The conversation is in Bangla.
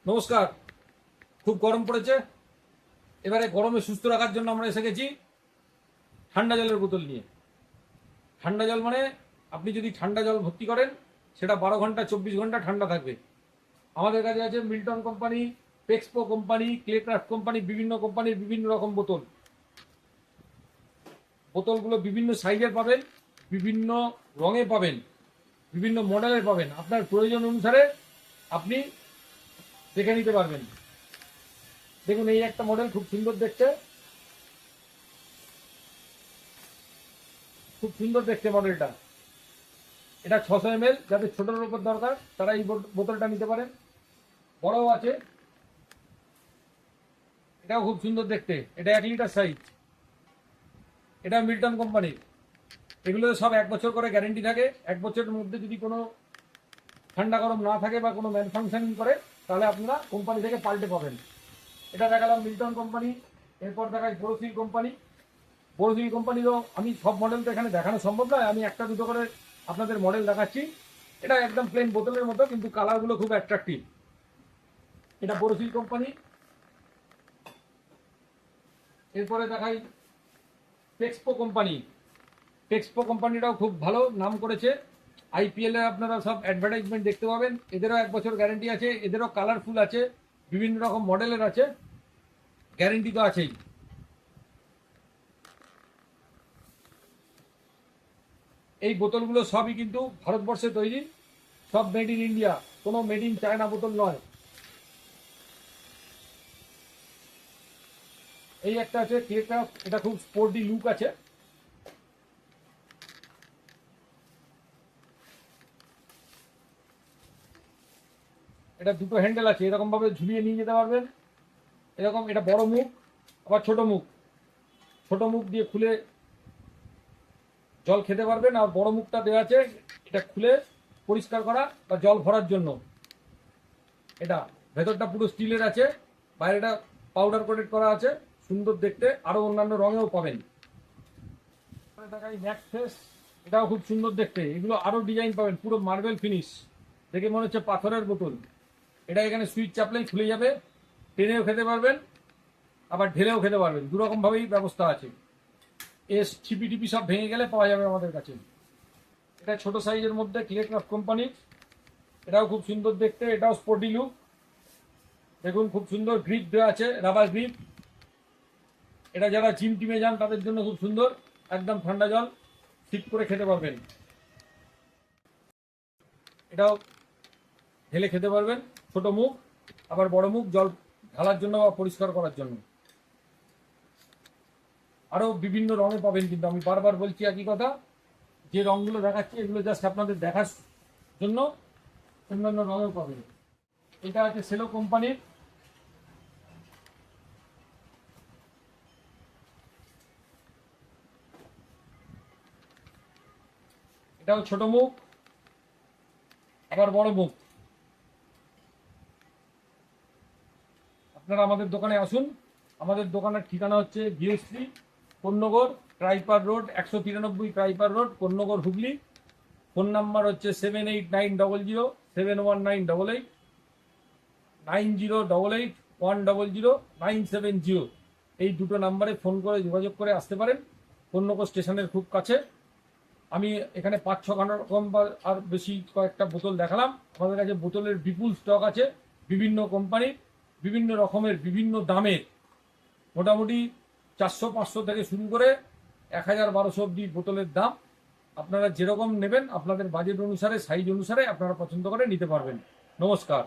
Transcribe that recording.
নমস্কার। খুব গরম পড়েছে, এবারে গরমে সুস্থ রাখার জন্য আমরা এসে গেছি ঠান্ডা জলের বোতল নিয়ে। ঠান্ডা জল মানে আপনি যদি ঠান্ডা জল ভর্তি করেন সেটা 12 ঘন্টা 24 ঘন্টা ঠান্ডা থাকবে। আমাদের কাছে আছে মিল্টন কোম্পানি, পেক্সপো কোম্পানি, ক্লেক্রাফট কোম্পানি, বিভিন্ন কোম্পানির বিভিন্ন রকম বোতল। বোতলগুলো বিভিন্ন সাইজের পাবেন, বিভিন্ন রঙে পাবেন, বিভিন্ন মডেলের পাবেন। আপনার প্রয়োজন অনুসারে আপনি দেখে নিতে পারবেন। দেখুন, এই একটা মডেল খুব সুন্দর দেখতে, খুব সুন্দর দেখতে মডেলটা। এটা 600 ml, যাদের ছোটোর উপর দরকার তারা এই বোতলটা নিতে পারেন। বড়ও আছে, এটাও খুব সুন্দর দেখতে। এটা 1 লিটার সাইজ, এটা মিল্টন কোম্পানির। এগুলো সব 1 বছর করে গ্যারেন্টি থাকে। 1 বছরের মধ্যে যদি কোনো ঠান্ডা গরম না থাকে বা কোনো ম্যানুফ্যাকচারিং করে তাহলে আপনারা কোম্পানি থেকে পাল্টে পাবেন। এটা দেখালাম মিল্টন কোম্পানি। এরপর দেখাই বোরোসিল কোম্পানি। বোরোসিল কোম্পানিরও আমি সব মডেল তো এখানে দেখানো সম্ভব নয়, আমি একটা দুটো করে আপনাদের মডেল দেখাচ্ছি। এটা একদম প্লেন বোতলের মতো, কিন্তু কালারগুলো খুব অ্যাট্রাকটিভ। এটা বোরোসিল কোম্পানি। এরপরে দেখাই পেক্সপো কোম্পানি। পেক্সপো কোম্পানিটাও খুব ভালো নাম করেছে। IPL এ আপনারা সব অ্যাডভার্টাইজমেন্ট দেখতে পাবেন। এদেরও 1 বছর গ্যারেন্টি আছে, এদেরও কালারফুল আছে, বিভিন্ন রকম মডেলের আছে, গ্যারেন্টি তো আছেই। এই বোতলগুলো সবই কিন্তু ভারতবর্ষে তৈরি, সব মেড ইন ইন্ডিয়া, কোনো মেড ইন চায়না বোতল নয়। এই একটা আছে ক্লেক্রাফট, এটা খুব স্পোর্টি লুক আছে। এটা দুটো হ্যান্ডেল আছে, এরকম ভাবে ঝুলিয়ে নিয়ে যেতে পারবেন। এরকম, এটা বড় মুখ আবার ছোট মুখ। ছোট মুখ দিয়ে খুলে জল খেতে পারবেন, আর বড় মুখটা দেওয়া আছে এটা খুলে পরিষ্কার করা বা জল ভরার জন্য। এটা ভেতরটা পুরো স্টিলের আছে, বাইরেটা পাউডার কোটেড করা আছে, সুন্দর দেখতে। আরো অন্যান্য রঙেও পাবেন। দেখাই ম্যাক্স ফ্রেশ, এটাও খুব সুন্দর দেখতে। এগুলো আরো ডিজাইন পাবেন, পুরো মার্বেল ফিনিশ, দেখে মনে হচ্ছে পাথরের বোতল। এটা এখানে সুইচ চাপলেই খুলে যাবে, টেনেও খেতে পারবেন আবার ঢেলেও খেতে পারবেন, দুরকম ভাবেই ব্যবস্থা আছে। ছিপি টিপি সব ভেঙে গেলে পাওয়া যাবে আমাদের কাছে। এটা ছোট সাইজের মধ্যে ক্লেক্রাফট কোম্পানির, এটাও খুব সুন্দর দেখতে, এটাও স্পোর্টি লুক। দেখুন, খুব সুন্দর গ্রিপ দেওয়া আছে, রাবার গ্রিপ। এটা যারা জিম টিমে যান তাদের জন্য খুব সুন্দর, একদম ঠান্ডা জল ঠিক করে খেতে পারবেন। এটাও ঢেলে খেতে পারবেন, ছোট মুখ আবার বড় মুখ, জল ঢালার জন্য বা পরিষ্কার করার জন্য। আরো বিভিন্ন রঙে পাবেন, কিন্তু আমি বারবার বলছি একই কথা, যে রঙগুলো দেখাচ্ছি এগুলো জাস্ট আপনাদের দেখার জন্য, অন্যান্য রঙেও পাবেন। এটা আছে সেলো কোম্পানির। এটাও ছোট মুখ আবার বড় মুখ। আপনারা আমাদের দোকানে আসুন। আমাদের দোকানের ঠিকানা হচ্ছে গৃহশ্রী, কোন্নগর, ট্রাইপার রোড, 193 ট্রাইপার road, Konnagar, Hooghly. Phone number হচ্ছে 7890071988, 9088100970। এই দুটো নাম্বারে ফোন করে যোগাযোগ করে আসতে পারেন। কোন্নগর স্টেশনের খুব কাছে। আমি এখানে 5-6 রকম বা আর বেশি কয়েকটা বোতল দেখালাম। আমাদের কাছে বোতলের বিপুল স্টক আছে, বিভিন্ন কোম্পানির, বিভিন্ন রকমের, বিভিন্ন দামের। মোটামুটি 400-500 থেকে শুরু করে 1000-1200 অব্দি বোতলের দাম। আপনারা যেরকম নেবেন আপনাদের বাজেট অনুসারে, সাইজ অনুসারে আপনারা পছন্দ করে নিতে পারবেন। নমস্কার।